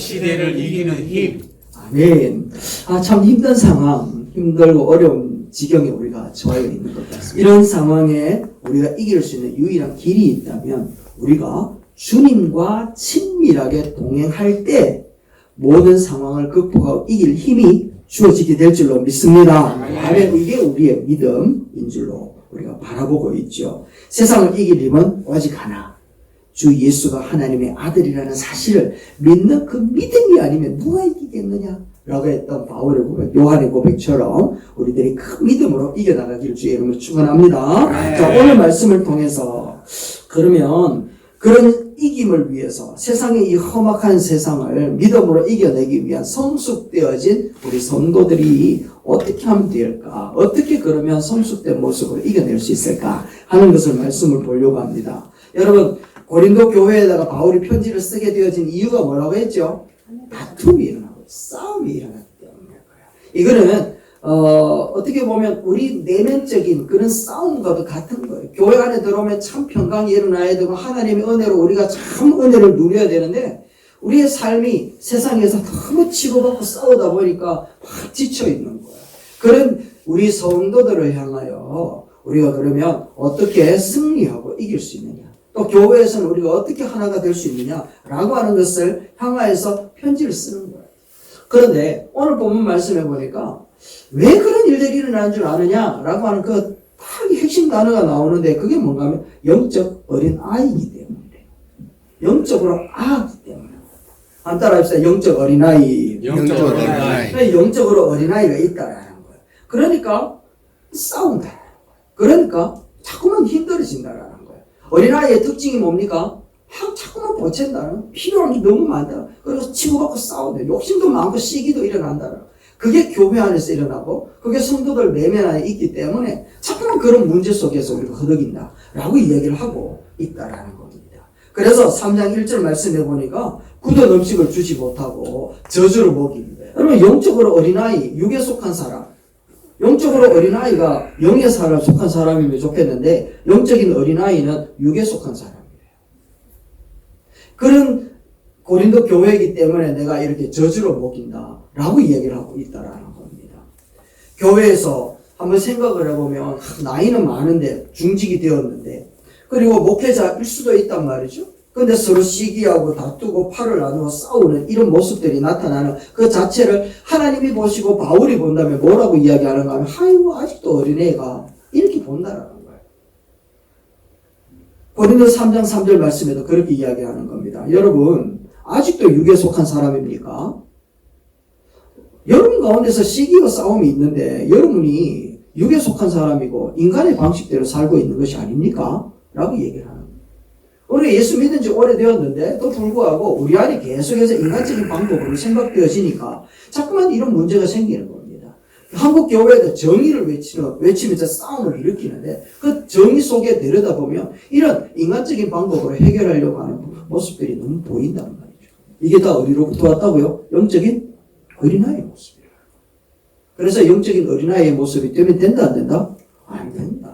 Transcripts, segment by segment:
시대를 이기는 힘. 아멘. 참 힘든 상황, 힘들고 어려운 지경에 우리가 처해 있는 것 같습니다. 이런 상황에 우리가 이길 수 있는 유일한 길이 있다면 우리가 주님과 친밀하게 동행할 때 모든 상황을 극복하고 이길 힘이 주어지게 될 줄로 믿습니다. 아멘. 이게 우리의 믿음인 줄로 우리가 바라보고 있죠. 세상을 이길 힘은 오직 하나, 주 예수가 하나님의 아들이라는 사실을 믿는 그 믿음이 아니면 누가 이기겠느냐 라고 했던 바울의 고백, 요한의 고백처럼 우리들이 큰 믿음으로 이겨나가기를 주의 이름으로 축원합니다. 자, 오늘 말씀을 통해서 그러면 그런 이김을 위해서 세상의 이 험악한 세상을 믿음으로 이겨내기 위한 성숙되어진 우리 성도들이 어떻게 하면 될까? 어떻게 그러면 성숙된 모습으로 이겨낼 수 있을까? 하는 것을 말씀을 보려고 합니다. 여러분, 고린도 교회에다가 바울이 편지를 쓰게 되어진 이유가 뭐라고 했죠? 다툼이 일어나고 싸움이 일어났기 때문일 거예요. 이거는 어떻게 보면 우리 내면적인 그런 싸움과도 같은 거예요. 교회 안에 들어오면 참 평강이 일어나야 되고 하나님의 은혜로 우리가 참 은혜를 누려야 되는데 우리의 삶이 세상에서 너무 치고받고 싸우다 보니까 확 지쳐 있는 거예요. 그런 우리 성도들을 향하여 우리가 그러면 어떻게 승리하고 이길 수 있느냐, 또 교회에서는 우리가 어떻게 하나가 될 수 있느냐라고 하는 것을 향하여서 편지를 쓰는 거예요. 그런데 오늘 본문 말씀해 보니까 왜 그런 일들이 일어나는 줄 아느냐라고 하는 그 딱 핵심 단어가 나오는데 그게 뭔가 하면 영적 어린 아이이기 때문에, 영적으로 아기 때문에. 안 따라합시다. 영적 어린아이. 영적 어린아이. 영적으로 어린아이가 있다라는 거예요. 그러니까 싸운다라는 거예요. 그러니까 자꾸만 힘들어진다라는 거예요. 어린아이의 특징이 뭡니까? 자꾸만 보챈다는, 필요한 게 너무 많다. 그래서 치고받고 싸우고 욕심도 많고 시기도 일어난다는. 그게 교회 안에서 일어나고 그게 성도들 내면 안에 있기 때문에 자꾸만 그런 문제 속에서 우리가 허덕인다 라고 이야기를 하고 있다라는 겁니다. 그래서 3장 1절 말씀해 보니까 굳은 음식을 주지 못하고 저주를 먹입니다. 여러분, 영적으로 어린아이, 육에 속한 사람, 영적으로 어린아이가 영의 사람 속한 사람이면 좋겠는데 영적인 어린아이는 육에 속한 사람이에요. 그런 고린도 교회이기 때문에 내가 이렇게 저주로 먹인다 라고 이야기를 하고 있다라는 겁니다. 교회에서 한번 생각을 해보면 나이는 많은데 중직이 되었는데 그리고 목회자일 수도 있단 말이죠. 근데 서로 시기하고 다투고 팔을 나누고 싸우는 이런 모습들이 나타나는 그 자체를 하나님이 보시고 바울이 본다면 뭐라고 이야기하는가 하면 아이고 아직도 어린애가 이렇게 본다라는 거예요. 고린도 3장 3절 말씀에도 그렇게 이야기하는 겁니다. 여러분, 아직도 육에 속한 사람입니까? 여러분 가운데서 시기와 싸움이 있는데 여러분이 육에 속한 사람이고 인간의 방식대로 살고 있는 것이 아닙니까? 라고 얘기를 하는 거예요. 우리 예수 믿은 지 오래되었는데 또 불구하고 우리 안에 계속해서 인간적인 방법으로 생각되어지니까 자꾸만 이런 문제가 생기는 겁니다. 한국 교회도 정의를 외치면서 싸움을 일으키는데 그 정의 속에 들여다보면 이런 인간적인 방법으로 해결하려고 하는 모습들이 너무 보인단 말이에요. 이게 다 어디로부터 왔다고요? 영적인 어린아이의 모습이에요. 그래서 영적인 어린아이의 모습이 되면 된다, 안 된다? 안 된다.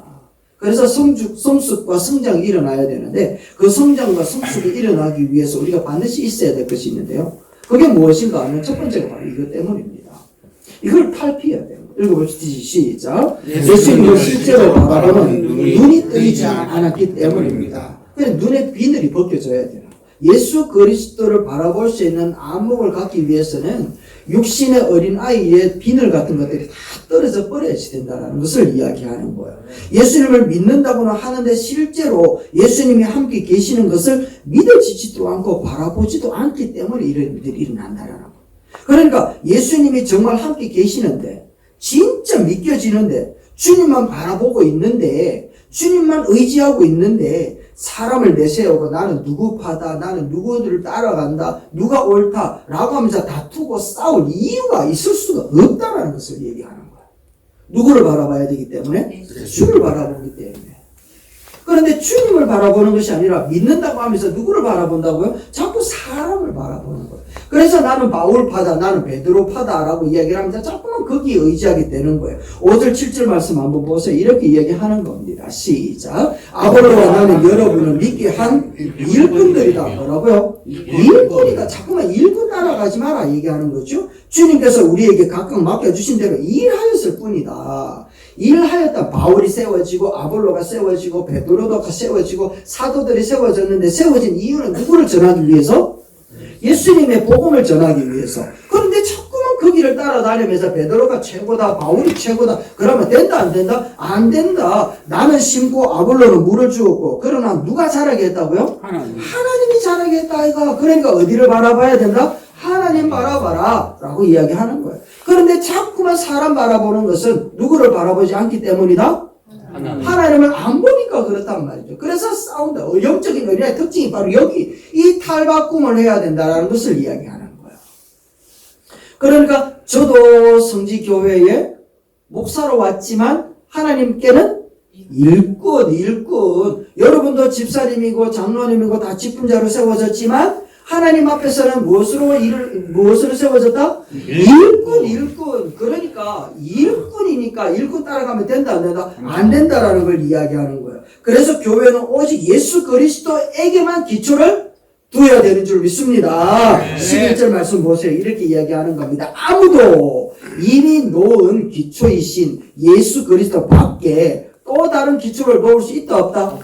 그래서 성숙과 성장이 일어나야 되는데 그 성장과 성숙이 일어나기 위해서 우리가 반드시 있어야 될 것이 있는데요. 그게 무엇인가 하면 첫 번째가 바로 이것 때문입니다. 이걸 탈피해야 돼요. 읽어봅시다. 시작. 예수님을 실제로 바라보는 눈이 뜨이지 않았기 때문입니다. 그래서 눈의 비늘이 벗겨져야 돼요. 예수 그리스도를 바라볼 수 있는 안목을 갖기 위해서는 육신의 어린아이의 비늘 같은 것들이 다 떨어져 버려야 된다는 것을 이야기하는 거예요. 예수님을 믿는다고는 하는데 실제로 예수님이 함께 계시는 것을 믿어지지도 않고 바라보지도 않기 때문에 이런 일들이 일어난다는 거예요. 그러니까 예수님이 정말 함께 계시는데 진짜 믿겨지는데 주님만 바라보고 있는데 주님만 의지하고 있는데 사람을 내세우고 나는 누구 파다, 나는 누구들을 따라간다, 누가 옳다 라고 하면서 다투고 싸울 이유가 있을 수가 없다라는 것을 얘기하는 거야. 누구를 바라봐야 되기 때문에? 주를 바라보기 때문에. 그런데 주님을 바라보는 것이 아니라 믿는다고 하면서 누구를 바라본다고요? 자꾸 사람을 바라보는 거예요. 그래서 나는 바울파다, 나는 베드로파다라고 이야기를 하면서 자꾸만 거기에 의지하게 되는 거예요. 5절 7절 말씀 한번 보세요. 이렇게 이야기하는 겁니다. 시작. 아볼로와 나는 여러분을 믿게 한 일꾼들이다. 뭐라고요? 일꾼이다. 자꾸만 일꾼 따라가지 마라 얘기하는 거죠. 주님께서 우리에게 각각 맡겨주신 대로 일하였을 뿐이다. 일하였다. 바울이 세워지고 아볼로가 세워지고 베드로가 세워지고 사도들이 세워졌는데 세워진 이유는 누구를 전하기 위해서? 예수님의 복음을 전하기 위해서. 그런데 자꾸만 그 길을 따라다니면서 베드로가 최고다, 바울이 최고다. 그러면 된다 안 된다? 안 된다. 나는 심고 아볼로는 물을 주었고 그러나 누가 자라게 했다고요? 하나님이 자라게 했다 아이가. 그러니까 어디를 바라봐야 된다? 하나님 바라봐라 라고 이야기하는 거예요. 그런데 자꾸만 사람 바라보는 것은 누구를 바라보지 않기 때문이다? 하나님을 안 보니까 그렇단 말이죠. 그래서 싸운다. 영적인 의리의 특징이 바로 여기 이 탈바꿈을 해야 된다는 것을 이야기하는 거예요. 그러니까 저도 성지교회에 목사로 왔지만 하나님께는 일꾼. 여러분도 집사님이고 장로님이고 다 직분자로 세워졌지만 하나님 앞에서는 무엇으로 세워졌다? 일꾼. 그러니까 일꾼이니까 일꾼 따라가면 된다 안 된다? 안 된다라는 걸 이야기하는 거예요. 그래서 교회는 오직 예수 그리스도에게만 기초를 두어야 되는 줄 믿습니다. 11절 말씀 보세요. 이렇게 이야기하는 겁니다. 아무도 이미 놓은 기초이신 예수 그리스도 밖에 또 다른 기초를 놓을 수 있다 없다?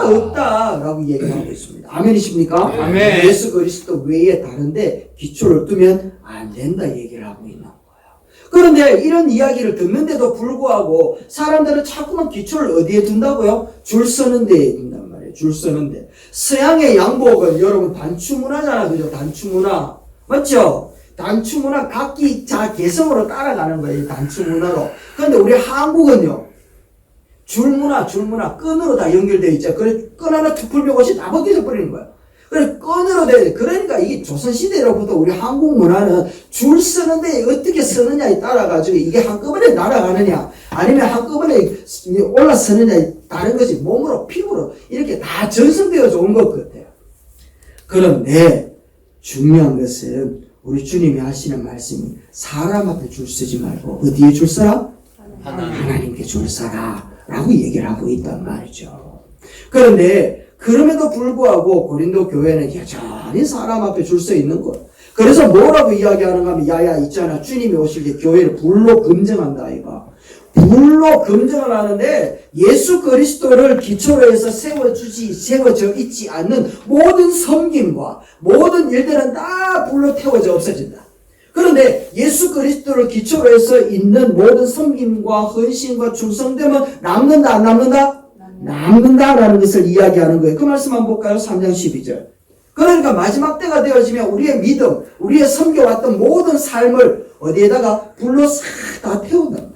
없다 라고 얘기하고 있습니다. 아멘이십니까? 아멘. 예수 그리스도 외에 다른데 기초를 두면 안 된다 얘기를 하고 있는 거예요. 그런데 이런 이야기를 듣는데도 불구하고 사람들은 자꾸만 기초를 어디에 둔다고요? 줄 서는 데에 둔단 말이에요. 줄 서는 데. 서양의 양복은 여러분 단추문화잖아. 그죠? 단추문화. 맞죠? 단추문화 각기 자 개성으로 따라가는 거예요. 단추문화로. 그런데 우리 한국은요. 줄문화, 끈으로 다 연결되어 있죠. 그래, 끈 하나 툭 풀면 옷이 다 벗겨져 버리는 거야. 그래, 끈으로 돼. 그러니까 이게 조선시대로부터 우리 한국 문화는 줄 쓰는데 어떻게 쓰느냐에 따라가지고 이게 한꺼번에 날아가느냐, 아니면 한꺼번에 올라서느냐에 다른 거지. 몸으로, 피부로, 이렇게 다 전승되어져 온 것 같아요. 그런데 중요한 것은 우리 주님이 하시는 말씀이 사람 앞에 줄 서지 말고 어디에 줄 서라? 하나님께 줄 서라. 라고 얘기를 하고 있단 말이죠. 그런데 그럼에도 불구하고 고린도 교회는 여전히 사람 앞에 줄 서 있는 것. 그래서 뭐라고 이야기하는가 하면 야야 있잖아. 주님이 오실 때 교회를 불로 검증한다 이거. 불로 검증을 하는데 예수 그리스도를 기초로 해서 세워져 있지 않는 모든 섬김과 모든 일들은 다 불로 태워져 없어진다. 그런데 예수 그리스도를 기초로 해서 있는 모든 섬김과 헌신과 충성됨은 남는다 안 남는다? 남는다라는 것을 이야기하는 거예요. 그 말씀 한번 볼까요? 3장 12절. 그러니까 마지막 때가 되어지면 우리의 믿음, 우리의 섬겨왔던 모든 삶을 어디에다가 불로 싹 다 태운단 말이에요.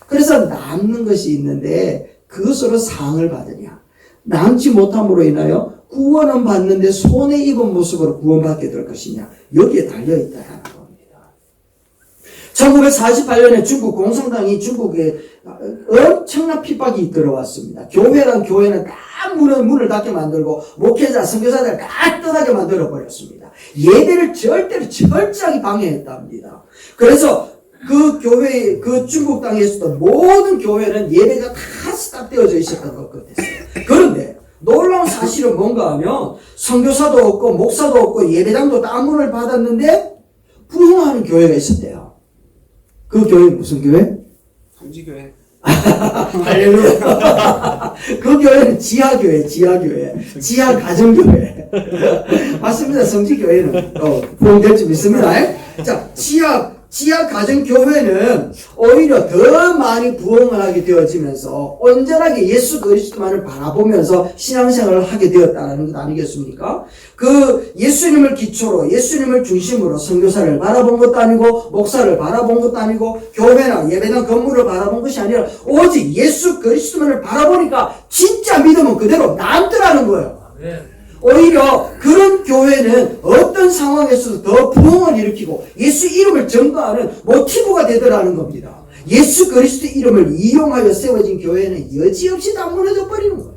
그래서 남는 것이 있는데 그것으로 상을 받으냐. 남지 못함으로 인하여 구원은 받는데 손에 입은 모습으로 구원받게 될 것이냐. 여기에 달려있다라는 겁니다. 1948년에 중국 공산당이 중국에 엄청난 핍박이 들어왔습니다. 교회는 다 문을 닫게 만들고 목회자, 선교사들 다 떠나게 만들어 버렸습니다. 예배를 절대로 철저하게 방해했답니다. 그래서 그 중국 땅에서도 모든 교회는 예배가 다 스탑되어져 있었던 것 같았어요. 그런데 놀라운 사실은 뭔가 하면 선교사도 없고 목사도 없고 예배당도 다 문을 받았는데 부흥하는 교회가 있었대요. 그 교회 무슨 교회? 성지교회. 할렐루야. 그 교회는 지하교회. 지하 가정교회. 맞습니다. 성지교회는 부흥될 줄 믿습니다. 자, 지하 가정교회는 오히려 더 많이 부흥을 하게 되어지면서 온전하게 예수 그리스도만을 바라보면서 신앙생활을 하게 되었다는 것 아니겠습니까? 그 예수님을 기초로 예수님을 중심으로 선교사를 바라본 것도 아니고 목사를 바라본 것도 아니고 교회나 예배당 건물을 바라본 것이 아니라 오직 예수 그리스도만을 바라보니까 진짜 믿음은 그대로 남더라는 거예요. 오히려 그런 교회는 어떤 상황에서도 더 부흥을 일으키고 예수 이름을 전가하는 모티브가 되더라는 겁니다. 예수 그리스도 이름을 이용하여 세워진 교회는 여지없이 다 무너져 버리는 거예요.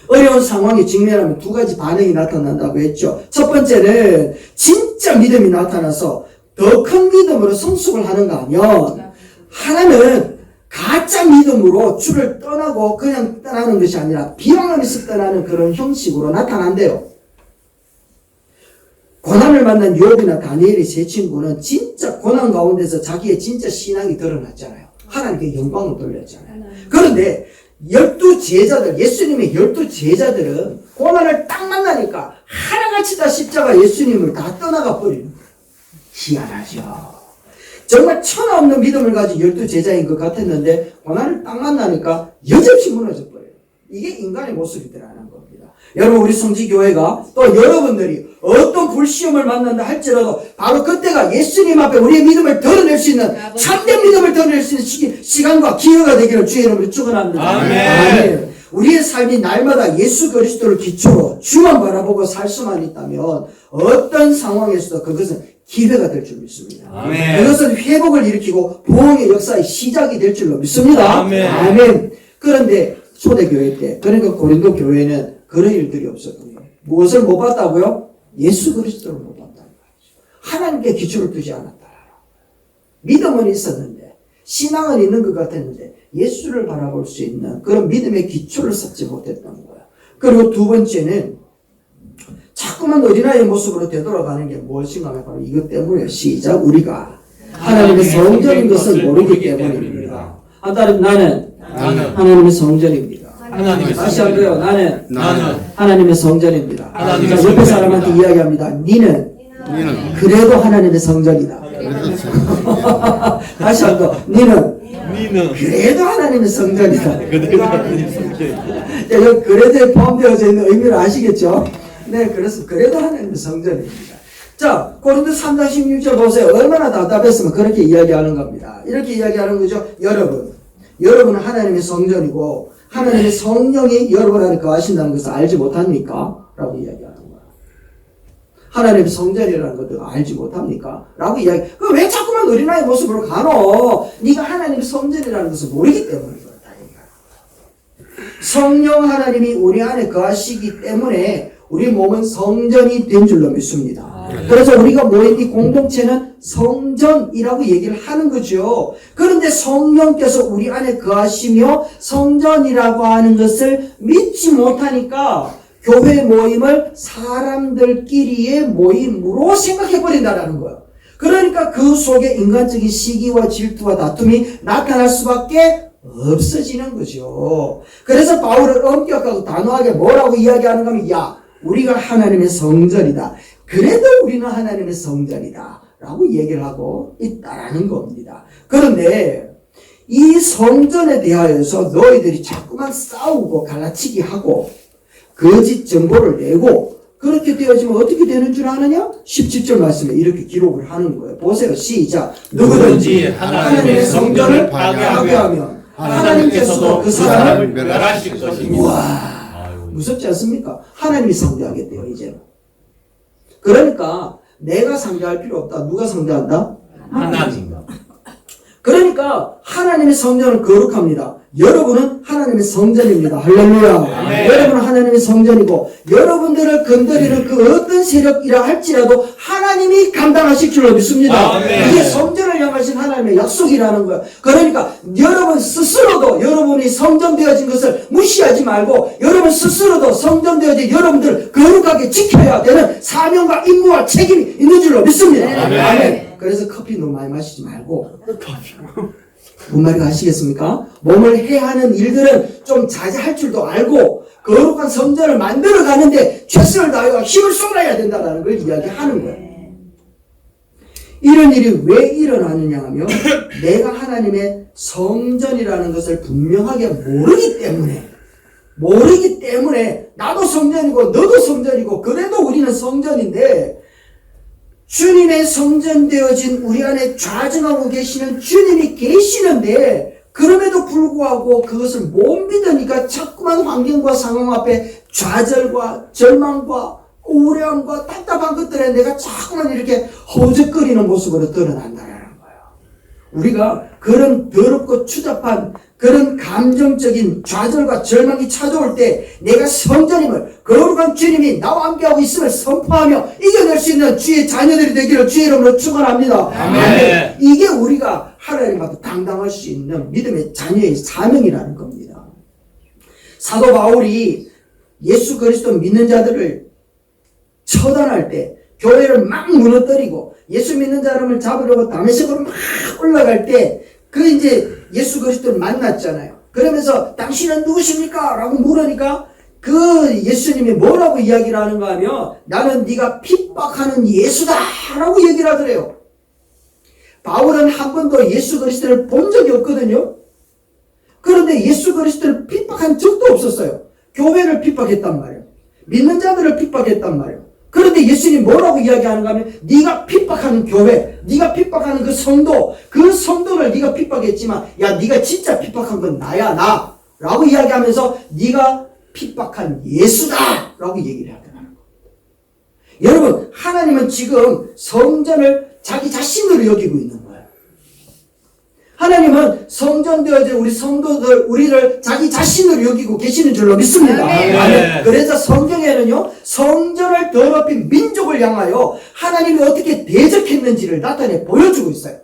어려운 상황에 직면하면 두 가지 반응이 나타난다고 했죠. 첫 번째는 진짜 믿음이 나타나서 더 큰 믿음으로 성숙을 하는가 하면 하나는 가짜 믿음으로 주를 떠나고 그냥 떠나는 것이 아니라 비방하면서 떠나는 그런 형식으로 나타난대요. 고난을 만난 욥이나 다니엘의 세 친구는 진짜 고난 가운데서 자기의 진짜 신앙이 드러났잖아요. 하나님께 영광을 돌렸잖아요. 그런데 12제자들, 예수님의 12제자들은 고난을 딱 만나니까 하나같이 다 십자가 예수님을 다 떠나가 버리는 거예요. 희한하죠. 정말 천하없는 믿음을 가진 12제자인 것 같았는데 고난을 딱 만나니까 여지없이 무너져 버려요. 이게 인간의 모습이더라는 겁니다. 여러분, 우리 성지교회가 또 여러분들이 어떤 불시험을 만난다 할지라도 바로 그때가 예수님 앞에 우리의 믿음을 드러낼 수 있는 참된 믿음을 드러낼 수 있는 시간과 기회가 되기를 주의 이름으로 축원합니다. 아멘. 우리의 삶이 날마다 예수 그리스도를 기초로 주만 바라보고 살 수만 있다면 어떤 상황에서도 그것은 기회가 될 줄 믿습니다. 아멘. 그것은 회복을 일으키고 부흥의 역사의 시작이 될 줄로 믿습니다. 아멘. 아멘. 그런데 초대교회 때, 그러니까 고린도 교회는 그런 일들이 없었던 거예요. 무엇을 못 봤다고요? 예수 그리스도를 못 봤다는 거죠. 하나님께 기초를 두지 않았다. 믿음은 있었는데, 신앙은 있는 것 같았는데 예수를 바라볼 수 있는 그런 믿음의 기초를 쌓지 못했던 거예요. 그리고 두 번째는 자꾸만 어린아이의 모습으로 되돌아가는 게 무엇인가 하면 바로 이것 때문에 시작. 우리가 하나님의 성전인 것을 모르기 때문입니다. 한 딸은 나는 하나님의 성전입니다. 다시 한번요. 나는 하나님의 성전입니다. 자, 옆에 사람한테 이야기합니다. 니는 그래도 하나님의 성전이다. 다시 한번 니는 그래도 하나님의 성전이다. 그래도에 포함되어져 있는 의미를 아시겠죠? 네, 그래서 그래도 하나님의 성전입니다. 자, 고린도 3장 16절 보세요. 얼마나 답답했으면 그렇게 이야기하는 겁니다. 이렇게 이야기하는 거죠. 여러분은 하나님의 성전이고 하나님의 성령이 여러분 안에 거하신다는 것을 알지 못합니까? 라고 이야기하는 거야. 하나님의 성전이라는 것도 알지 못합니까? 라고 이야기. 왜 자꾸만 어린아이 모습으로 가노? 네가 하나님의 성전이라는 것을 모르기 때문에 그렇다. 성령 하나님이 우리 안에 거하시기 때문에 우리 몸은 성전이 된 줄로 믿습니다. 그래서 우리가 모인 이 공동체는 성전이라고 얘기를 하는 거죠. 그런데 성령께서 우리 안에 거하시며 성전이라고 하는 것을 믿지 못하니까 교회 모임을 사람들끼리의 모임으로 생각해버린다는 거예요. 그러니까 그 속에 인간적인 시기와 질투와 다툼이 나타날 수밖에 없어지는 거죠. 그래서 바울은 엄격하고 단호하게 뭐라고 이야기하는가 하면 야, 우리가 하나님의 성전이다. 그래도 우리는 하나님의 성전이다. 라고 얘기를 하고 있다라는 겁니다. 그런데 이 성전에 대하여서 너희들이 자꾸만 싸우고 갈라치기 하고 거짓 정보를 내고 그렇게 되어지면 어떻게 되는 줄 아느냐? 17절 말씀에 이렇게 기록을 하는 거예요. 보세요. 시작. 누구든지 하나님의 성전을 파괴하면 하나님께서도 그 사람을 멸하실 것입니다. 우와. 무섭지 않습니까? 하나님이 상대하겠대요, 이제는. 그러니까 내가 상대할 필요 없다. 누가 상대한다? 하나님. 그러니까 하나님의 성전은 거룩합니다. 여러분은 하나님의 성전입니다. 할렐루야. 여러분은 하나님의 성전이고 여러분들을 건드리는 그 어떤 세력이라 할지라도 하나님이 감당하실 줄로 믿습니다. 이게 성전을 향하신 하나님의 약속이라는 거예요. 그러니까 여러분 스스로도 여러분이 성전되어진 것을 무시하지 말고 여러분 스스로도 성전되어진 여러분들 거룩하게 지켜야 되는 사명과 임무와 책임이 있는 줄로 믿습니다. 아멘. 그래서 커피 너무 많이 마시지 말고 뭔 말인지 아시겠습니까? 몸을 해하는 일들은 좀 자제할 줄도 알고 거룩한 성전을 만들어 가는데 최선을 다하여 힘을 쏟아야 된다는 걸 이야기하는 거예요. 이런 일이 왜 일어나느냐 하면 내가 하나님의 성전이라는 것을 분명하게 모르기 때문에 나도 성전이고 너도 성전이고 그래도 우리는 성전인데 주님의 성전되어진 우리 안에 좌정하고 계시는 주님이 계시는데 그럼에도 불구하고 그것을 못 믿으니까 자꾸만 환경과 상황 앞에 좌절과 절망과 우울함과 답답한 것들에 내가 자꾸만 이렇게 허우적거리는 모습으로 드러난다는 거예요. 우리가 그런 더럽고 추잡한 그런 감정적인 좌절과 절망이 찾아올 때 내가 성전임을 거룩한 주님이 나와 함께하고 있음을 선포하며 이겨낼 수 있는 주의 자녀들이 되기를 주의 이름으로 축원합니다. 아멘. 이게 우리가 하나님 앞에 당당할 수 있는 믿음의 자녀의 사명이라는 겁니다. 사도 바울이 예수 그리스도 믿는 자들을 처단할 때 교회를 막 무너뜨리고 예수 믿는 사람을 잡으려고 다메섹으로 막 올라갈 때 그 이제 예수 그리스도를 만났잖아요. 그러면서 당신은 누구십니까? 라고 물으니까 그 예수님이 뭐라고 이야기를 하는가 하면 나는 네가 핍박하는 예수다 라고 얘기를 하더래요. 바울은 한 번도 예수 그리스도를 본 적이 없거든요. 그런데 예수 그리스도를 핍박한 적도 없었어요. 교회를 핍박했단 말이에요. 믿는 자들을 핍박했단 말이에요. 그런데 예수님이 뭐라고 이야기하는가 하면 네가 핍박하는 교회, 네가 픽박하는 그 성도를 네가 핍박했지만 야 네가 진짜 핍박한 건 나야 나 라고 이야기하면서 네가 핍박한 예수다 라고 얘기를 하더라고요. 여러분 하나님은 지금 성전을 자기 자신으로 여기고 있는 거예요. 하나님은 성전 되어진 우리 성도들, 우리를 자기 자신으로 여기고 계시는 줄로 믿습니다. 아멘. 그래서 성경에는요, 성전을 더럽힌 민족을 향하여 하나님이 어떻게 대적했는지를 나타내 보여주고 있어요.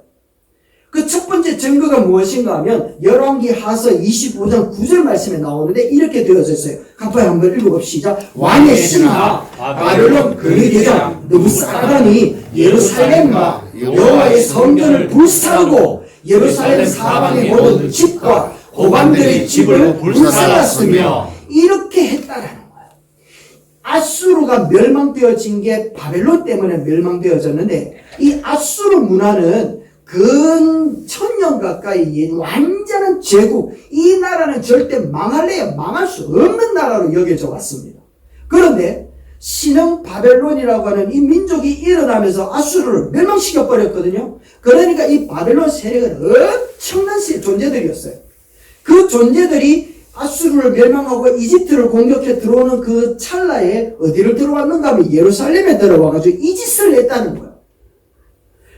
그 첫 번째 증거가 무엇인가 하면, 열왕기하서 25장 9절 말씀에 나오는데 이렇게 되어져 있어요. 갑자기 한번 읽어봅시다. 왕의 신하, 바벨론 근위대장 느부사라단이 예루살렘과 여호와의 성전을 불사르고 예루살렘 사방의 모든 집과 고관들의 집을 불살랐으며 이렇게 했다라는 거예요. 아수르가 멸망되어진 게 바벨론 때문에 멸망되어졌는데 이 아수르 문화는 근 1000년 가까이 완전한 제국, 이 나라는 절대 망할래야 망할 수 없는 나라로 여겨져 왔습니다. 그런데 신흥 바벨론이라고 하는 이 민족이 일어나면서 아수르를 멸망시켜 버렸거든요. 그러니까 이 바벨론 세력은 엄청난 존재들이었어요. 그 존재들이 아수르를 멸망하고 이집트를 공격해 들어오는 그 찰나에 어디를 들어왔는가 하면 예루살렘에 들어와가지고 이 짓을 했다는 거예요.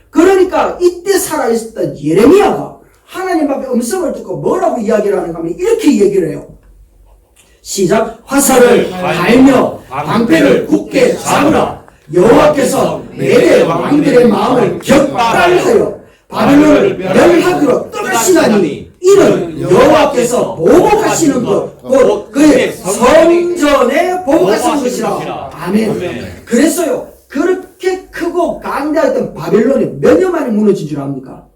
그러니까 이때 살아있었던 예레미야가 하나님 앞에 음성을 듣고 뭐라고 이야기를 하는가 하면 이렇게 얘기를 해요. 시작. 화살을 갈며 방패를 굳게 잡으라. 여호와께서 메대 왕들의 마음을 격발하여 바벨론을 멸하기로 떠나시나니 이는 여호와께서 보복하시는 것, 곧 그의 성전에 보복하시는 것이라. 아멘. 그랬어요. 그렇게 크고 강대했던 바벨론이 몇 년 만에 무너진 줄 압니까?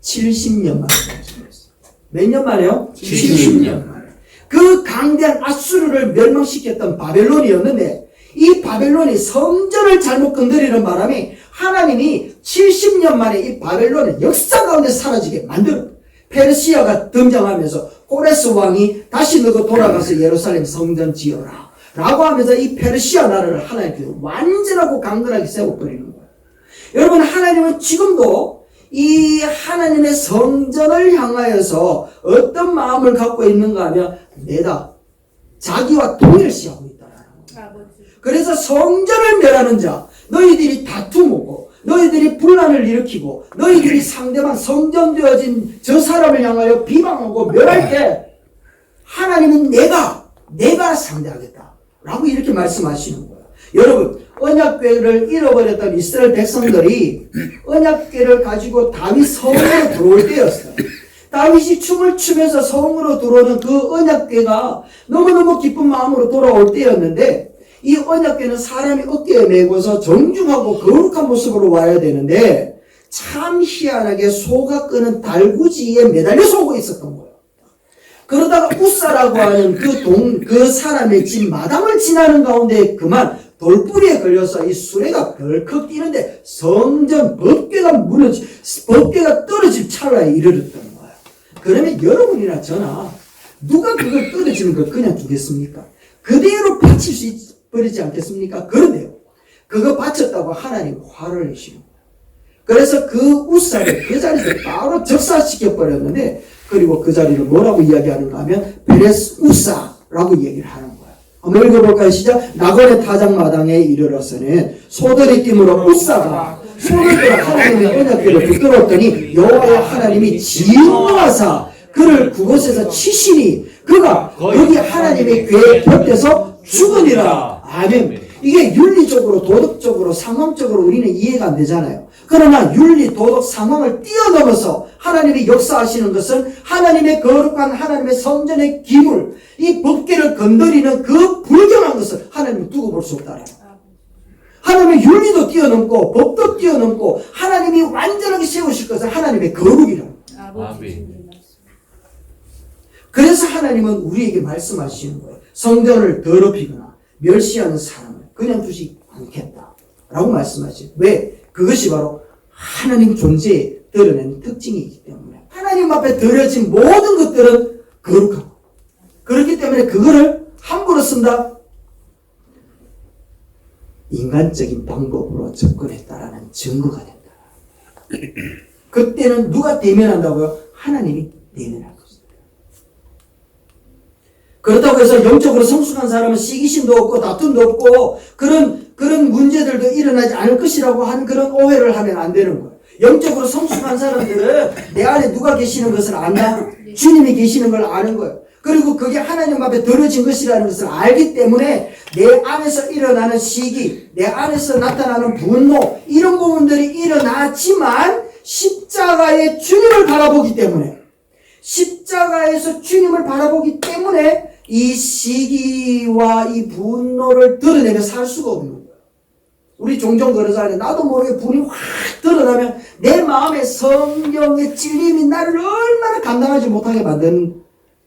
70년 만에 무너졌어요. 몇 년 만에요? 70년 만에. 그 강대한 아수르를 멸망시켰던 바벨론이었는데 이 바벨론이 성전을 잘못 건드리는 바람에 하나님이 70년 만에 이 바벨론을 역사 가운데 사라지게 만들어 페르시아가 등장하면서 코레스 왕이 다시 너도 돌아가서 예루살렘 성전 지어라 라고 하면서 이 페르시아 나라를 하나님께서 완전하고 강건하게 세워버리는 거예요. 여러분 하나님은 지금도 이 하나님의 성전을 향하여서 어떤 마음을 갖고 있는가 하면 내다 자기와 동일시하고 있다라는 거예요. 그래서 성전을 멸하는 자 너희들이 다투고 너희들이 분란을 일으키고 너희들이 상대방 성전 되어진 저 사람을 향하여 비방하고 멸할 때 하나님은 내가 상대하겠다 라고 이렇게 말씀하시는 거예요. 여러분 언약궤를 잃어버렸던 이스라엘 백성들이 언약궤를 가지고 다윗 성으로 들어올 때였어요. 다윗이 춤을 추면서 성으로 들어오는 그 언약궤가 너무너무 기쁜 마음으로 돌아올 때였는데 이 언약궤는 사람이 어깨에 메고서 정중하고 거룩한 모습으로 와야 되는데 참 희한하게 소가 끄는 달구지에 매달려서 오고 있었던 거예요. 그러다가 우사라고 하는 그 사람의 집 마당을 지나는 가운데 그만 돌뿌리에 걸려서 이 수레가 벌컥 뛰는데 성전 법궤가 떨어질 찰나에 이르렀던 거예요. 그러면 여러분이나 저나 누가 그걸 떨어지는 걸 그냥 두겠습니까? 그대로 바칠 수 버리지 않겠습니까? 그런데요. 그거 바쳤다고 하나님 화를 내시는 거예요. 그래서 그 우사를 그 자리에서 바로 적사시켜 버렸는데 그리고 그 자리를 뭐라고 이야기하는가 하면 베레스 우사라고 얘기를 하는 거예요. 한번 읽어볼까요? 시작. 나곤의 타작마당에 이르러서는 소들이 띠므로 우사가 손을 들어 하나님의 언약궤를 붙들었더니 여호와의 하나님이 진노하사 그를 그곳에서 치시니 그가 거기 하나님의 궤 곁에서 죽으니라. 아멘. 이게 윤리적으로 도덕적으로 상황적으로 우리는 이해가 안 되잖아요. 그러나 윤리 도덕 상황을 뛰어넘어서 하나님이 역사하시는 것은 하나님의 거룩한 하나님의 성전의 기물 이 법궤를 건드리는 그 불경한 것을 하나님은 두고 볼 수 없다라는 거예요. 하나님의 윤리도 뛰어넘고 법도 뛰어넘고 하나님이 완전하게 세우실 것은 하나님의 거룩이라고. 아멘. 그래서 하나님은 우리에게 말씀하시는 거예요. 성전을 더럽히거나 멸시하는 사람을 그냥 두지 않겠다 라고 말씀하시죠. 왜? 그것이 바로 하나님 존재에 드러낸 특징이기 때문에 하나님 앞에 드려진 모든 것들은 거룩하고 그렇기 때문에 그거를 함부로 쓴다? 인간적인 방법으로 접근했다라는 증거가 된다. 그때는 누가 대면한다고요? 하나님이 대면할 것입니다. 그렇다고 해서 영적으로 성숙한 사람은 시기심도 없고 다툼도 없고 그런 문제들도 일어나지 않을 것이라고 하는 그런 오해를 하면 안 되는 거예요. 영적으로 성숙한 사람들은 내 안에 누가 계시는 것을 안다? 주님이 계시는 걸 아는 거예요. 그리고 그게 하나님 앞에 드려진 것이라는 것을 알기 때문에 내 안에서 일어나는 시기, 내 안에서 나타나는 분노 이런 부분들이 일어나지만 십자가의 주님을 바라보기 때문에 십자가에서 주님을 바라보기 때문에 이 시기와 이 분노를 드러내며 살 수가 없는 거예요. 우리 종종 그러잖아요. 나도 모르게 분이 확 드러나면 내 마음에 성령의 찔림이 나를 얼마나 감당하지 못하게 만드는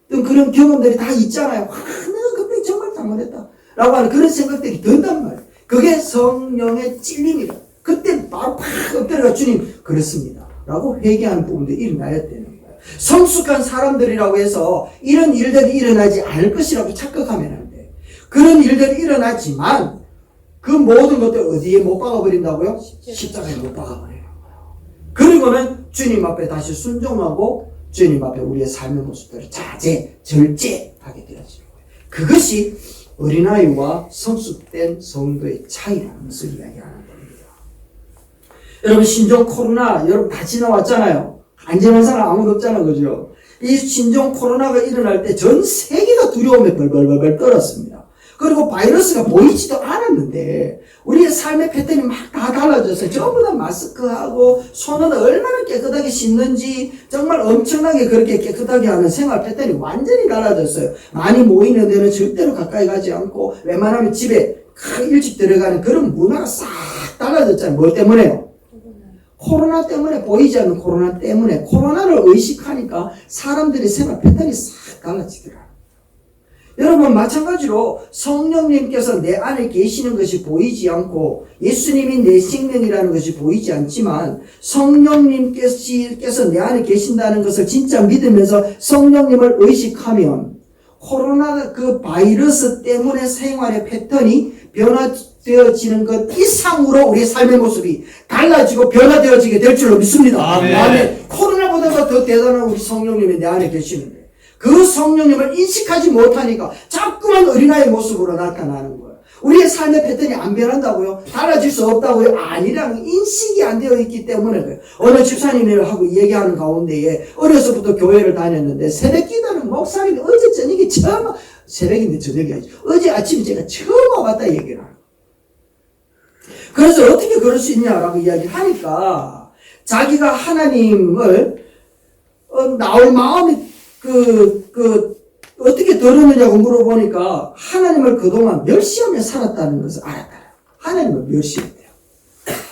그런 경험들이 다 있잖아요. 내가 그때 정말 잘못했다 라고 하는 그런 생각들이 든단 말이에요. 그게 성령의 찔림이다. 그때 바로 팍 엎드려가 주님 그렇습니다 라고 회개하는 부분들이 일어나야 되는 거예요. 성숙한 사람들이라고 해서 이런 일들이 일어나지 않을 것이라고 착각하면 안 돼요. 그런 일들이 일어나지만 그 모든 것들 어디에 못 박아버린다고요? 십자가에 못 박아버려요. 그리고는 주님 앞에 다시 순종하고 주님 앞에 우리의 삶의 모습들을 자제, 절제하게 되어지는 거예요. 그것이 어린아이와 성숙된 성도의 차이라는 것을 이야기하는 겁니다. 여러분 신종 코로나 여러분 다 지나왔잖아요. 안전한 사람 아무도 없잖아, 그죠? 이 신종 코로나가 일어날 때 전 세계가 두려움에 벌벌벌 떨었습니다. 그리고 바이러스가 보이지도 않았는데 우리의 삶의 패턴이 막 다 달라졌어요. 전부 다 마스크하고 손은 얼마나 깨끗하게 씻는지 정말 엄청나게 그렇게 깨끗하게 하는 생활 패턴이 완전히 달라졌어요. 많이 모이는 데는 절대로 가까이 가지 않고 웬만하면 집에 일찍 들어가는 그런 문화가 싹 달라졌잖아요. 뭐 때문에요? 코로나 때문에, 보이지 않는 코로나 때문에 코로나를 의식하니까 사람들의 생활 패턴이 싹 달라지더라. 여러분 마찬가지로 성령님께서 내 안에 계시는 것이 보이지 않고 예수님이 내 생명이라는 것이 보이지 않지만 성령님께서 내 안에 계신다는 것을 진짜 믿으면서 성령님을 의식하면 코로나 그 바이러스 때문에 생활의 패턴이 변화되어지는 것 이상으로 우리의 삶의 모습이 달라지고 변화되어지게 될 줄로 믿습니다. 아멘. 코로나보다 더 대단한 우리 성령님이 내 안에 계시는데 그 성령님을 인식하지 못하니까 자꾸만 어린아이 모습으로 나타나는 거예요. 우리의 삶의 패턴이 안 변한다고요? 달라질 수 없다고요? 아니라는 인식이 안 되어 있기 때문에 그래요. 어느 집사님하고 얘기하는 가운데에 어려서부터 교회를 다녔는데 새벽 기도는 목사님이 어제 저녁에 처음 새벽인데 저녁이 아니죠. 어제 아침에 제가 처음 와봤다 얘기를 하는 거예요. 그래서 어떻게 그럴 수 있냐라고 이야기를 하니까 자기가 하나님을 나올 마음이 어떻게 들었느냐고 물어보니까 하나님을 그동안 멸시하며 살았다는 것을 알았다. 하나님을 멸시했대요.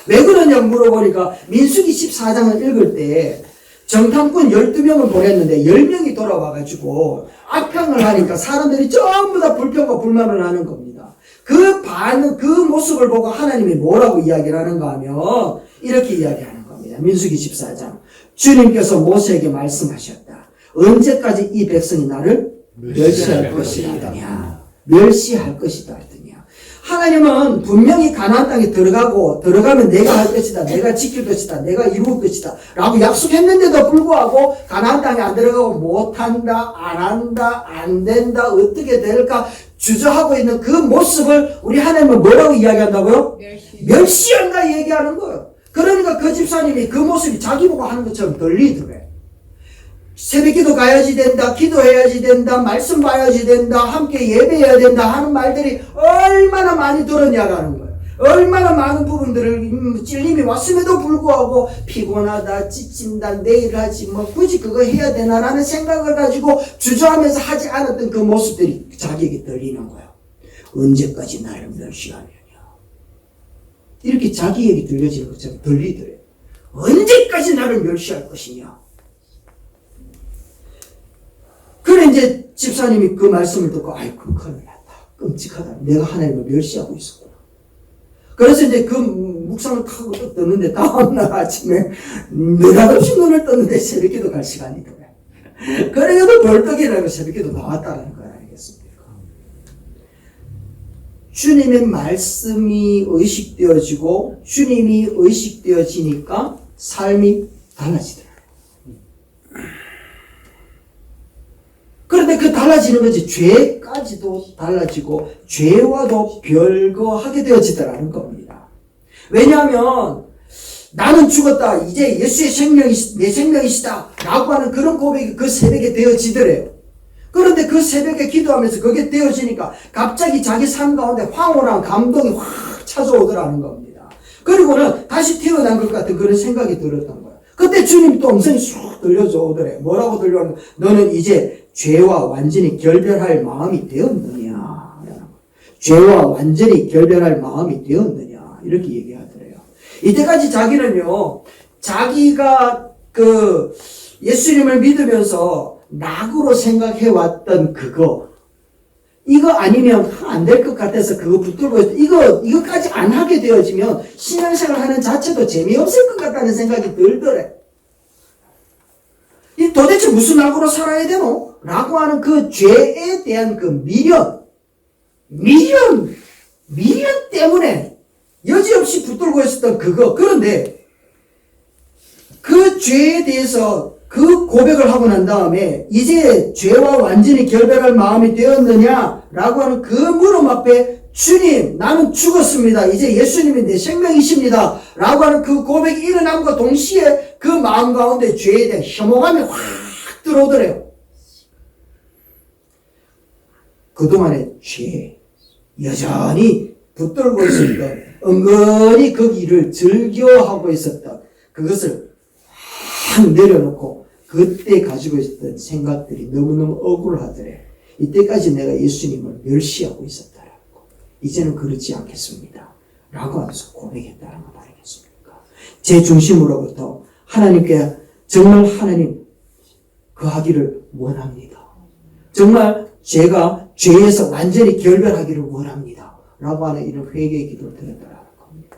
왜 그러냐고 물어보니까 민수기 14장을 읽을 때 정탐꾼 12명을 보냈는데 10명이 돌아와가지고 악평을 하니까 사람들이 전부 다 불평과 불만을 하는 겁니다. 그 모습을 보고 하나님이 뭐라고 이야기를 하는가 하면 이렇게 이야기하는 겁니다. 민수기 14장. 주님께서 모세에게 말씀하셨다. 언제까지 이 백성이 나를 멸시할 것이다 하더냐. 멸시할 것이다 하더냐. 하나님은 분명히 가나안 땅에 들어가면 내가 할 것이다. 내가 지킬 것이다. 내가 이룰 것이다. 라고 약속했는데도 불구하고 가나안 땅에 안 들어가고 못한다. 안 한다. 안 된다. 어떻게 될까 주저하고 있는 그 모습을 우리 하나님은 뭐라고 이야기한다고요? 멸시한다 얘기하는 거예요. 그러니까 그 집사님이 그 모습이 자기 보고 하는 것처럼 들리더래. 새벽기도 가야지 된다, 기도해야지 된다, 말씀 봐야지 된다, 함께 예배해야 된다 하는 말들이 얼마나 많이 들었냐라는 거예요. 얼마나 많은 부분들을 찔림이 왔음에도 불구하고 피곤하다, 지친다, 내일 하지 뭐 굳이 그거 해야 되나라는 생각을 가지고 주저하면서 하지 않았던 그 모습들이 자기에게 들리는 거예요. 언제까지 나를 멸시하느냐. 이렇게 자기 얘기 들려지는 것처럼 들리더래요. 언제까지 나를 멸시할 것이냐. 그래 이제 집사님이 그 말씀을 듣고 아이고 큰일 났다. 끔찍하다. 내가 하나님을 멸시하고 있었구나. 그래서 이제 그 묵상을 타고 또 떴는데 다음날 아침에 느닷없이 눈을 떴는데 새벽기도 갈 시간이더래. 그래도 벌떡이라고 새벽기도 나왔다는 걸 알겠습니까? 주님의 말씀이 의식되어지고 주님이 의식되어지니까 삶이 달라지더라고요. 그런데 그 달라지는 것이 죄까지도 달라지고 죄와도 별거하게 되어지더라는 겁니다. 왜냐하면 나는 죽었다. 이제 예수의 생명이 내 생명이시다. 라고 하는 그런 고백이 그 새벽에 되어지더래요. 그런데 그 새벽에 기도하면서 그게 되어지니까 갑자기 자기 삶 가운데 황홀한 감동이 확 찾아오더라는 겁니다. 그리고는 다시 태어난 것 같은 그런 생각이 들었던 거예요. 그때 주님이 또 음성이 쑥 들려져 오더래. 뭐라고 들려오는 너는 이제 죄와 완전히 결별할 마음이 되었느냐. 죄와 완전히 결별할 마음이 되었느냐. 이렇게 얘기하더래요. 이때까지 자기는요, 자기가 그 예수님을 믿으면서 낙으로 생각해왔던 그거, 이거 아니면 안 될 것 같아서 그거 붙들고 이거까지 안 하게 되어지면 신앙생활 하는 자체도 재미없을 것 같다는 생각이 들더래. 이 도대체 무슨 악으로 살아야 되노? 라고 하는 그 죄에 대한 그 미련 때문에 여지없이 붙들고 있었던 그거. 그런데 그 죄에 대해서 그 고백을 하고 난 다음에 이제 죄와 완전히 결별할 마음이 되었느냐라고 하는 그 물음 앞에 주님, 나는 죽었습니다. 이제 예수님이 내 생명이십니다. 라고 하는 그 고백이 일어남과 동시에 그 마음 가운데 죄에 대한 혐오감이 확 들어오더래요. 그동안의 죄, 여전히 붙들고 있었던, 은근히 그 일을 즐겨하고 있었던 그것을 확 내려놓고 그때 가지고 있었던 생각들이 너무너무 억울하더래. 이때까지 내가 예수님을 멸시하고 있었다라고. 이제는 그렇지 않겠습니다. 라고 하면서 고백했다는 거 아니겠습니까? 제 중심으로부터 하나님께 정말 하나님 거하기를 원합니다. 정말 제가 죄에서 완전히 결별하기를 원합니다. 라고 하는 이런 회개의 기도를 드렸다는 겁니다.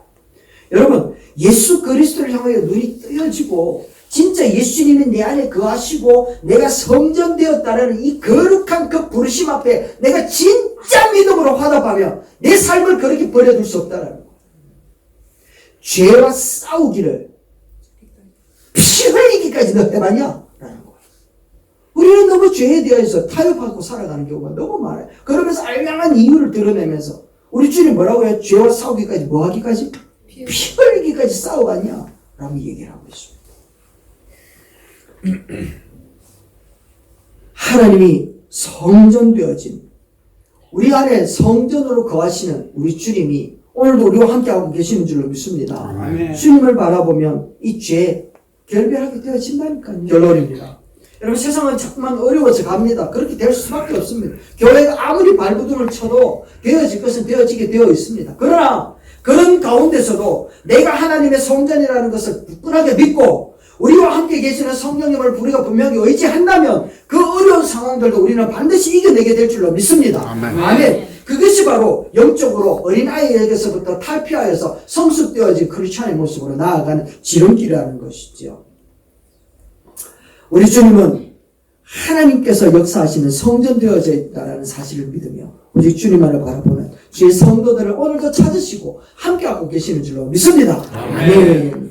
여러분, 예수 그리스도를 향하여 눈이 뜨여지고 진짜 예수님이 내 안에 거하시고 내가 성전되었다는 이 거룩한 그 부르심 앞에 내가 진짜 믿음으로 화답하면 내 삶을 그렇게 버려둘 수 없다는 거예요. 죄와 싸우기를 피 흘리기까지 너 해봤냐? 라는 거예요. 우리는 너무 죄에 대해서 타협하고 살아가는 경우가 너무 많아요. 그러면서 알량한 이유를 드러내면서 우리 주님 뭐라고 해요? 죄와 싸우기까지 뭐 하기까지? 피 흘리기까지 싸워갔냐? 라고 얘기를 하고 있습니다. 하나님이 성전되어진 우리 안에 성전으로 거하시는 우리 주님이 오늘도 우리와 함께하고 계시는 줄로 믿습니다. 아멘. 주님을 바라보면 이 죄 결별하게 되어진다니까요. 결론입니다. 여러분, 세상은 자꾸만 어려워져 갑니다. 그렇게 될 수밖에 없습니다. 교회가 아무리 발부둥을 쳐도 되어질 것은 되어지게 되어 있습니다. 그러나 그런 가운데서도 내가 하나님의 성전이라는 것을 굳건하게 믿고 우리와 함께 계시는 성령님을 우리가 분명히 의지한다면 그 어려운 상황들도 우리는 반드시 이겨내게 될 줄로 믿습니다. 아멘. 아멘. 그것이 바로 영적으로 어린아이에게서부터 탈피하여서 성숙되어진 크리스찬의 모습으로 나아가는 지름길이라는 것이죠. 우리 주님은 하나님께서 역사하시는 성전 되어져 있다는 사실을 믿으며 오직 주님만을 바라보는 주의 성도들을 오늘도 찾으시고 함께하고 계시는 줄로 믿습니다. 아멘.